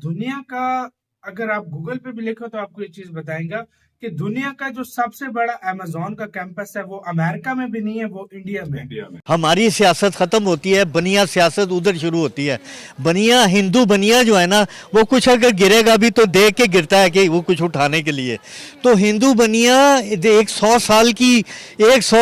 दुनिया का, अगर आप गूगल पे भी लिखो तो आपको ये चीज बताएगा कि दुनिया का जो सबसे बड़ा अमेजोन का कैंपस है वो अमेरिका में भी नहीं है, वो इंडिया में। हमारी सियासत खत्म होती है, बनिया सियासत उधर शुरू होती है। बनिया हिंदू बनिया जो है ना, वो कुछ अगर गिरेगा भी तो देख के गिरता है कि वो कुछ उठाने के लिए। तो हिंदू बनिया 100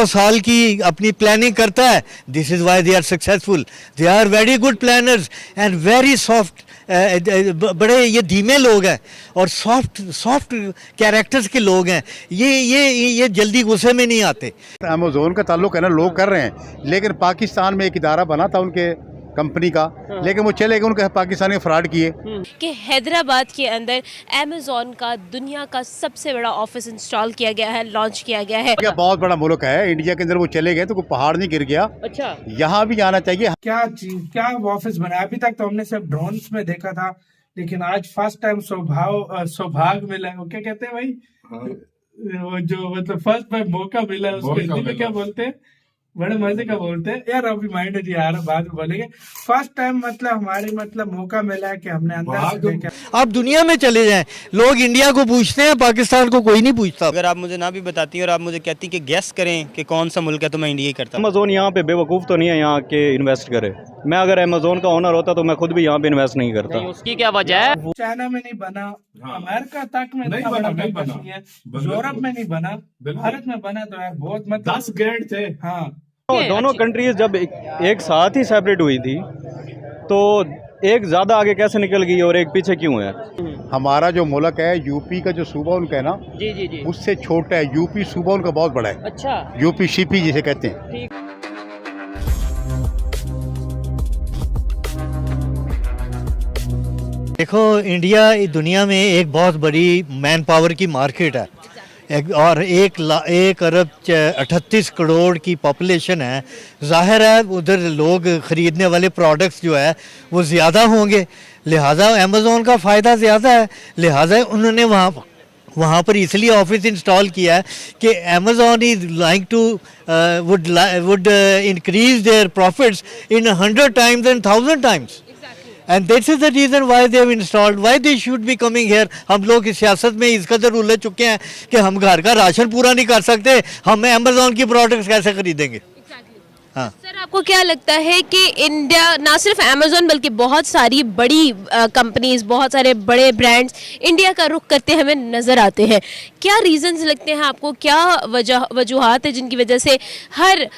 साल की अपनी प्लानिंग करता है। This is why they are successful. They are very good planners and very soft. बड़े ये धीमे लोग हैं और सॉफ्ट कैरेक्टर्स के लोग हैं। ये जल्दी गुस्से में नहीं आते। अमेज़न का ताल्लुक है ना, लोग कर रहे हैं, लेकिन पाकिस्तान में एक इदारा बना था उनके कंपनी का, लेकिन वो चले गए, उनके पाकिस्तान ने फ्रॉड किए। कि हैदराबाद के अंदर अमेज़न का दुनिया का सबसे बड़ा ऑफिस इंस्टॉल किया गया है, लॉन्च किया गया है। क्या बहुत बड़ा मुल्क है, इंडिया के अंदर वो चले गए तो कोई पहाड़ नहीं गिर गया। अच्छा, यहाँ भी आना चाहिए। क्या ऑफिस बनाया? अभी तक तो हमने सिर्फ ड्रोन्स में देखा था, लेकिन आज फर्स्ट टाइम सौभाग्य मिला है। वो क्या कहते हैं भाई? वो जो मतलब फर्स्ट टाइम मौका मिला है, उसको हिंदी में क्या बोलते हैं? बड़े मजे का बोलते हैं यार, अभी माइंड जी आ रहा, बाद में बोलेंगे। फर्स्ट टाइम मतलब हमारे मौका मिला है कि हमने अंदर से देखा। आप दुनिया में चले जाएं, लोग इंडिया को पूछते हैं, पाकिस्तान को कोई नहीं पूछता। अगर आप मुझे ना भी बताती और आप मुझे कहती कि गेस करें कि कौन सा मुल्क है, तो मैं इंडिया ही करता। अमेज़न यहाँ पे बेवकूफ़ तो नहीं है यहाँ के इन्वेस्ट करे। मैं अगर अमेज़न का ओनर होता तो मैं खुद भी यहाँ पे इन्वेस्ट नहीं करता। उसकी क्या वजह है? चाइना में नहीं बना, अमेरिका तक में नहीं बना, यूरोप में नहीं बना, भारत में बना। तो यार बहुत 10 ग्रेड थे। हाँ, तो दोनों कंट्रीज जब एक साथ ही सेपरेट हुई थी तो एक ज्यादा आगे कैसे निकल गई और एक पीछे क्यों है? हमारा जो मुल्क है, यूपी का जो सूबा उनका है ना, जी उससे छोटा है। यूपी सूबा उनका बहुत बड़ा है। अच्छा, यूपी शिपी जिसे कहते हैं। देखो, इंडिया दुनिया में एक बहुत बड़ी मैन पावर की मार्केट है और 1 अरब 38 करोड़ की पॉपुलेशन है। जाहिर है उधर लोग ख़रीदने वाले प्रोडक्ट्स जो है वो ज़्यादा होंगे, लिहाजा अमेज़न का फ़ायदा ज़्यादा है। लिहाजा उन्होंने वहाँ पर इसलिए ऑफिस इंस्टॉल किया है कि Amazon is like to would increase their profits in 100 times and 1000 times। And this is the reason why they have installed, why they should be coming here। हम लोग इस सियासत में इस कदर उलझ चुके हैं कि हम घर का राशन पूरा नहीं कर सकते, हम अमेज़न की प्रोडक्ट्स कैसे खरीदेंगे? हाँ सर, आपको क्या लगता है कि इंडिया, ना सिर्फ अमेज़न बल्कि बहुत सारी बड़ी कंपनीज, बहुत सारे बड़े ब्रांड्स इंडिया का रुख करते हमें नज़र आते हैं। क्या रीजंस लगते हैं आपको, क्या वजूहात है जिनकी वजह से हर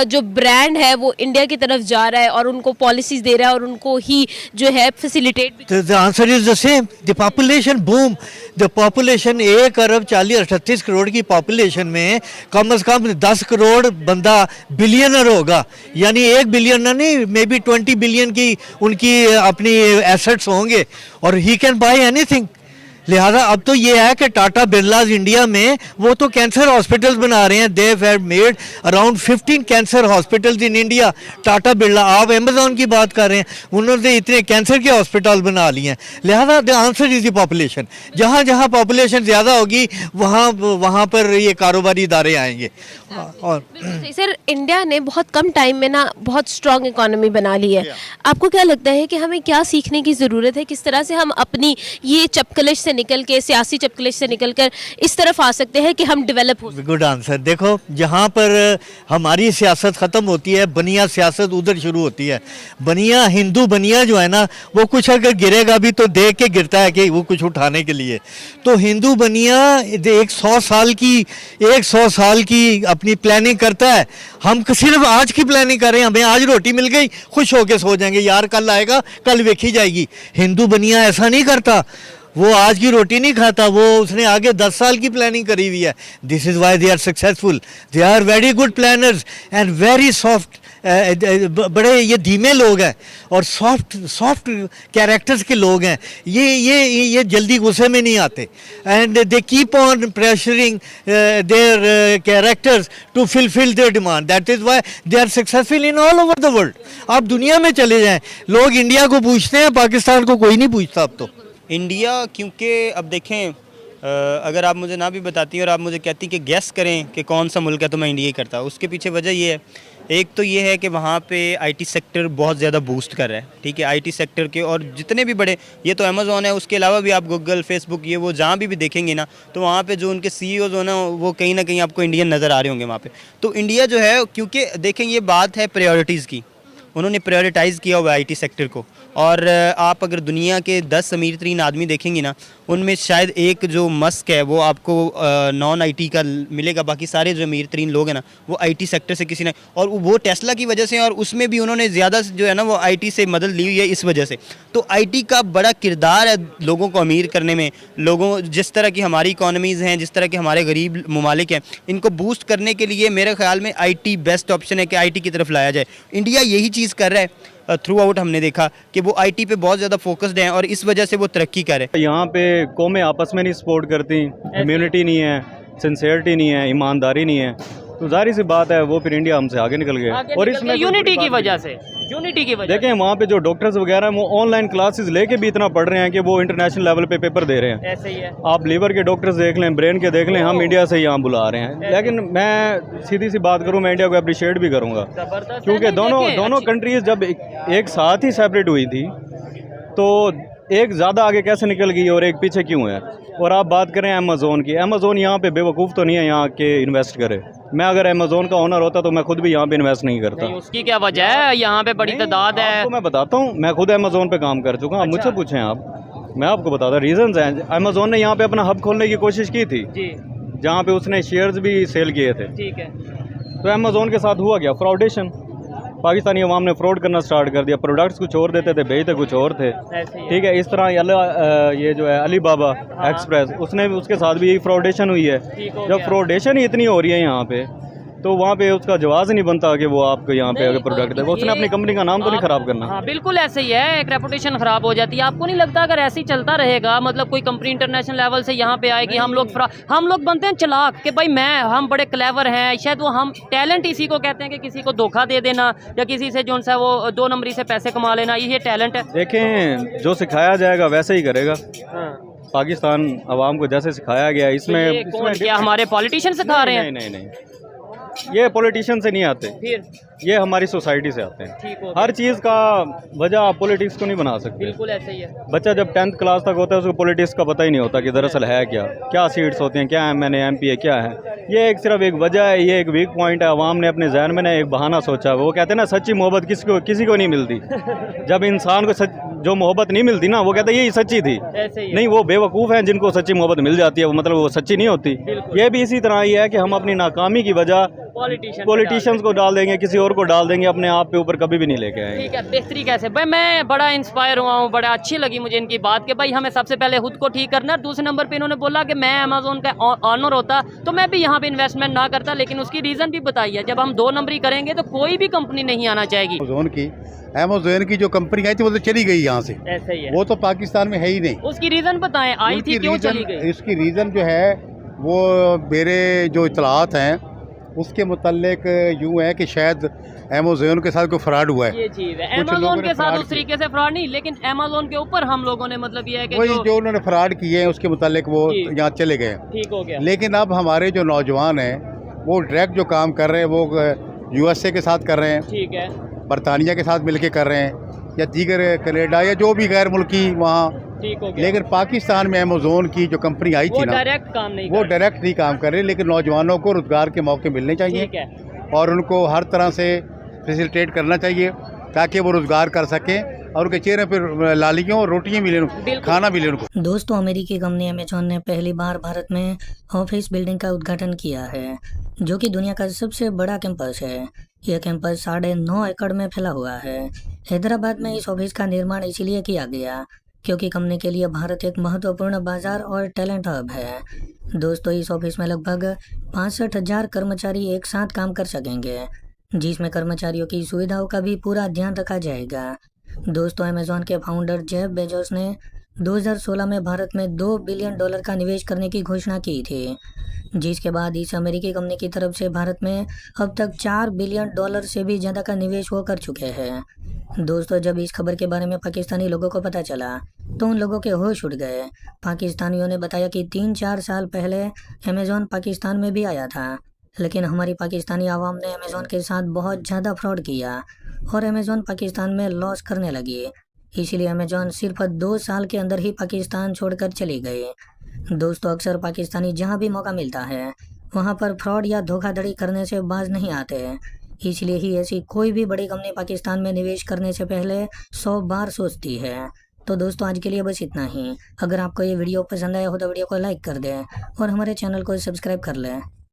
जो ब्रांड है वो इंडिया की तरफ जा रहा है और उनको पॉलिसीज दे रहा है और उनको ही जो है facilitate? The answer is the same, the population boom. The population 1 अरब 38 करोड़ की पॉपुलेशन में कम से कम 10 करोड़ बंदा बिलियनर होगा, यानी 1 बिलियनर नहीं, मे बी 20 बिलियन की उनकी अपनी एसेट्स होंगे और ही कैन बाय एनीथिंग। लिहाजा अब तो ये है कि टाटा बिरलाज इंडिया में वो तो कैंसर हॉस्पिटल्स बना रहे हैं। They have made around 15 cancer hospitals in India. Tata Birla, आप अमेज़न की बात कर रहे हैं, उन्होंने इतने कैंसर के हॉस्पिटल बना लिए हैं। लिहाजा the answer is the population. जहाँ जहाँ पॉपुलेशन ज़्यादा होगी वहाँ पर ये कारोबारी इदारे आएंगे। और सर, इंडिया ने बहुत कम टाइम में ना बहुत स्ट्रॉन्ग इकोनॉमी बना ली है। आपको क्या लगता है कि हमें क्या सीखने की ज़रूरत है? किस तरह से हम अपनी ये चपकलिश से निकल के, सियासी चपकलिश से निकलकर इस तरफ आ सकते हैं कि हम डेवलप हो? Good answer. देखो, जहाँ पर हमारी सियासत ख़त्म होती है, बनिया सियासत उधर शुरू होती है। बनिया हिंदू बनिया जो है ना, वो कुछ अगर गिरेगा भी तो देख के गिरता है कि वो कुछ उठाने के लिए। तो हिंदू बनिया 100 साल की अपनी प्लानिंग करता है। हम सिर्फ आज की प्लानिंग कर रहे हैं, हमें आज रोटी मिल गई, खुश होकर सो जाएंगे, यार कल आएगा, कल देखी जाएगी। हिंदू बनिया ऐसा नहीं करता, वो आज की रोटी नहीं खाता, वो उसने आगे 10 साल की प्लानिंग करी हुई है। This is why they are successful. They are very good planners and very soft. बड़े ये धीमे लोग हैं और सॉफ्ट कैरेक्टर्स के लोग हैं। ये जल्दी गुस्से में नहीं आते and they keep on pressuring their characters to fulfil their demand. That is why they are successful in all over the world. आप दुनिया में चले जाएं, लोग इंडिया को पूछते हैं, पाकिस्तान को कोई नहीं पूछता अब तो। इंडिया, क्योंकि अब देखें, अगर आप मुझे ना भी बताती और आप मुझे कहती कि गेस करें कि कौन सा मुल्क है, तो मैं इंडिया ही करता। उसके पीछे वजह ये है एक तो ये है कि वहाँ पे आईटी सेक्टर बहुत ज़्यादा बूस्ट कर रहा है, ठीक है। आईटी सेक्टर के और जितने भी बड़े, ये तो अमेज़ॉन है, उसके अलावा भी आप गूगल, फेसबुक, ये वो जहाँ भी देखेंगे ना, तो वहाँ पे जो उनके सीईओज़ हो ना, वो कहीं ना कहीं आपको इंडियन नज़र आ रहे होंगे वहाँ पे। तो इंडिया जो है, क्योंकि देखें ये बात है प्रायोरिटीज़ की, उन्होंने प्रायोरिटाइज़ किया हुआ है आईटी सेक्टर को। और आप अगर दुनिया के 10 अमीर तरीन आदमी देखेंगे ना, उनमें शायद एक जो मस्क है वो आपको नॉन आईटी का मिलेगा, बाकी सारे जो अमीर तरीन लोग हैं ना वो आईटी सेक्टर से किसी ने, और वो टेस्ला की वजह से, और उसमें भी उन्होंने ज़्यादा जो है ना वो आईटी से मदद ली हुई है इस वजह से। तो आईटी का बड़ा किरदार है लोगों को अमीर करने में। लोगों, जिस तरह की हमारी इकॉनमीज़ हैं, जिस तरह के हमारे गरीब ममालिक हैं, इनको बूस्ट करने के लिए मेरे ख्याल में आईटी बेस्ट ऑप्शन है कि आईटी की तरफ लाया जाए। इंडिया यही चीज़ कर रहा है। थ्रू आउट हमने देखा कि वो आईटी पे बहुत ज़्यादा फोकस्ड हैं और इस वजह से वो तरक्की कर रहे हैं। यहाँ पे कौमें आपस में नहीं सपोर्ट करती, इम्यूनिटी नहीं है, सिंसियरिटी नहीं है, ईमानदारी नहीं है, तो जाहिर सी बात है वो फिर इंडिया हमसे आगे निकल गया। और इसमें यूनिटी की वजह से, यूनिटी की वजह देखें वहाँ पे जो डॉक्टर्स वगैरह हैं वो ऑनलाइन क्लासेस लेके भी इतना पढ़ रहे हैं कि वो इंटरनेशनल लेवल पे पेपर दे रहे हैं। ऐसे ही है। आप लीवर के डॉक्टर्स देख लें, ब्रेन के देख लें, हम इंडिया से यहाँ बुला रहे हैं। लेकिन मैं सीधी सी बात करूँ, मैं इंडिया को अप्रिशिएट भी करूँगा, क्योंकि दोनों कंट्रीज जब एक साथ ही सेपरेट हुई थी तो एक ज़्यादा आगे कैसे निकल गई और एक पीछे क्यों है। और आप बात करें अमेज़ोन की, अमेज़ोन यहाँ पे बेवकूफ़ तो नहीं है यहाँ के इन्वेस्ट करे। मैं अगर अमेज़ोन का ओनर होता तो मैं खुद भी यहाँ पे इन्वेस्ट नहीं करता। नहीं, उसकी क्या वजह है? यहाँ पे बड़ी तादाद है। आपको मैं बताता हूँ, मैं खुद अमेज़ोन पे काम कर चुका हूँ। आप मुझसे पूछें, आप, मैं आपको बताता, रीजंस हैं। अमेज़ोन ने यहाँ पे अपना हब खोलने की कोशिश की थी, जी, जहाँ पे उसने शेयर्स भी सेल किए थे। ठीक है। तो अमेज़ोन के साथ हुआ क्या? फ्रॉडेशन। पाकिस्तानी अवाम ने फ्रॉड करना स्टार्ट कर दिया, प्रोडक्ट्स कुछ और देते थे, भेजते कुछ और थे, ऐसे ही है। ठीक है। इस तरह ये जो है अलीबाबा एक्सप्रेस, उसने उसके साथ भी यही फ्रॉडेशन हुई है। ठीक हो जब गया। फ्रॉडेशन ही इतनी हो रही है यहाँ पे, तो वहाँ पे उसका जवाब नहीं बनता कि वो आपको यहाँ पे अगर प्रोडक्ट दे, उसने अपनी कंपनी का नाम तो नहीं खराब करना। हाँ बिल्कुल ऐसे ही है, एक रेपुटेशन खराब हो जाती है। आपको नहीं लगता अगर ऐसे ही चलता रहेगा, मतलब कोई कंपनी इंटरनेशनल लेवल से यहाँ पे आएगी, हम लोग बनते हैं चालाक कि भाई हम बड़े क्लेवर हैं, शायद वो हम टैलेंट इसी को कहते हैं कि किसी को धोखा दे देना या किसी से जो सा वो 2 नंबरी से पैसे कमा लेना, ये टैलेंट है। देखें, जो सिखाया जाएगा वैसे ही करेगा। हाँ। पाकिस्तान अवाम को जैसे सिखाया गया इसमें, क्या हमारे पॉलिटिशियन सिखा रहे हैं? नहीं, ये पॉलिटिशियन से नहीं आते, फिर ये हमारी सोसाइटी से आते हैं। ठीक हो, हर चीज़ का वजह आप पॉलिटिक्स को नहीं बना सकते। बिल्कुल ऐसे ही है। बच्चा जब 10th क्लास तक होता है उसको पॉलिटिक्स का पता ही नहीं होता कि दरअसल है क्या सीट्स होती हैं, क्या MNA MP है, क्या है। ये सिर्फ एक वजह है, ये एक वीक पॉइंट है। अवाम ने अपने जहन में ना एक बहाना सोचा। वो कहते हैं ना, सच्ची मोहब्बत किसी को नहीं मिलती। जब इंसान को जो मोहब्बत नहीं मिलती ना, वो कहते हैं यही सच्ची थी। ऐसे ही है। नहीं, वो बेवकूफ़ हैं जिनको सच्ची मोहब्बत मिल जाती है, वो मतलब वो सच्ची नहीं होती। ये भी इसी तरह ही है कि हम अपनी नाकामी की वजह पॉलिटिशियंस को डाल देंगे, किसी और को डाल देंगे, अपने आप पे ऊपर कभी भी नहीं लेके आएंगे। ठीक है, बेहतरी कैसे? भाई मैं बड़ा इंस्पायर हुआ हूँ, बड़ा अच्छी लगी मुझे इनकी बात कि भाई हमें सबसे पहले खुद को ठीक करना है। दूसरे नंबर पे इन्होंने बोला कि मैं अमेज़ोन का ऑनर होता तो मैं भी यहाँ पे इन्वेस्टमेंट ना करता, लेकिन उसकी रीज़न भी बताई है। जब हम 2 नंबरी करेंगे तो कोई भी कंपनी नहीं आना चाहेगी। अमेज़ोन की जो कंपनी आई थी वो तो चली गई यहाँ से, ऐसा ही है। वो तो पाकिस्तान में है ही नहीं। उसकी रीज़न बताएं, आई थी क्यों चली गई? इसकी रीज़न जो है वो मेरे जो इतलात हैं उसके मुतल्लिक यूँ है कि शायद अमेज़ोन के साथ कोई फ्रॉड हुआ है। ये चीज़ है, कुछ लोगों अमेज़ोन ने के साथ फ्रॉड उस तरीके से फ्रॉड नहीं, लेकिन अमेज़ोन के ऊपर हम लोगों ने मतलब ये है कि वही जो उन्होंने फ्रॉड किए हैं उसके मुतल्लिक वो जी। यहाँ चले गए। ठीक हो गया। लेकिन अब हमारे जो नौजवान हैं वो डायरेक्ट जो काम कर रहे हैं वो USA के साथ कर रहे हैं, ठीक है, बरतानिया के साथ मिलके कर रहे हैं, या दीगर कनाडा या जो भी गैर मुल्की वहाँ। ठीक हो गया। लेकिन पाकिस्तान में अमेज़ोन की जो कंपनी आई वो थी ना, डायरेक्ट काम नहीं वो कर डायरेक्ट नहीं काम कर रही, लेकिन नौजवानों को रोज़गार के मौके मिलने रहे। चाहिए ठीक है, और उनको हर तरह से फैसिलिटेट करना चाहिए ताकि वो रोज़गार कर सकें और उनके चेहरे पर लालियों और रोटियाँ मिले, खाना मिले उनको। दोस्तों, अमेरिकी कंपनी अमेज़ॉन ने पहली बार भारत में ऑफिस बिल्डिंग का उद्घाटन किया है, जो कि दुनिया का सबसे बड़ा कैंपस है। यह कैंपस 9.5 एकड़ में फैला हुआ है। हैदराबाद में इस ऑफिस का निर्माण इसीलिए किया गया क्योंकि कंपनी के लिए भारत एक महत्वपूर्ण बाजार और टैलेंट हब है। दोस्तों, इस ऑफिस में लगभग 65,000 कर्मचारी एक साथ काम कर सकेंगे, जिसमें कर्मचारियों की सुविधाओं का भी पूरा ध्यान रखा जाएगा। दोस्तों, अमेज़ॉन के फाउंडर जेफ बेजोस ने 2016 में भारत में $2 बिलियन का निवेश करने की घोषणा की थी, जिसके बाद इस अमेरिकी कंपनी की तरफ से भारत में अब तक $4 बिलियन से भी ज़्यादा का निवेश वो कर चुके हैं। दोस्तों, जब इस खबर के बारे में पाकिस्तानी लोगों को पता चला तो उन लोगों के होश उड़ गए। पाकिस्तानियों ने बताया कि 3-4 साल पहले अमेज़ॉन पाकिस्तान में भी आया था, लेकिन हमारी पाकिस्तानी आवाम ने अमेज़ॉन के साथ बहुत ज़्यादा फ्रॉड किया और अमेज़ॉन पाकिस्तान में लॉस करने लगी। इसलिए अमेज़ॉन सिर्फ 2 साल के अंदर ही पाकिस्तान छोड़कर चली गई। दोस्तों, अक्सर पाकिस्तानी जहां भी मौका मिलता है वहां पर फ्रॉड या धोखाधड़ी करने से बाज नहीं आते। इसलिए ही ऐसी कोई भी बड़ी कंपनी पाकिस्तान में निवेश करने से पहले 100 बार सोचती है। तो दोस्तों, आज के लिए बस इतना ही। अगर आपको ये वीडियो पसंद आया हो तो वीडियो को लाइक कर दें और हमारे चैनल को सब्सक्राइब कर लें।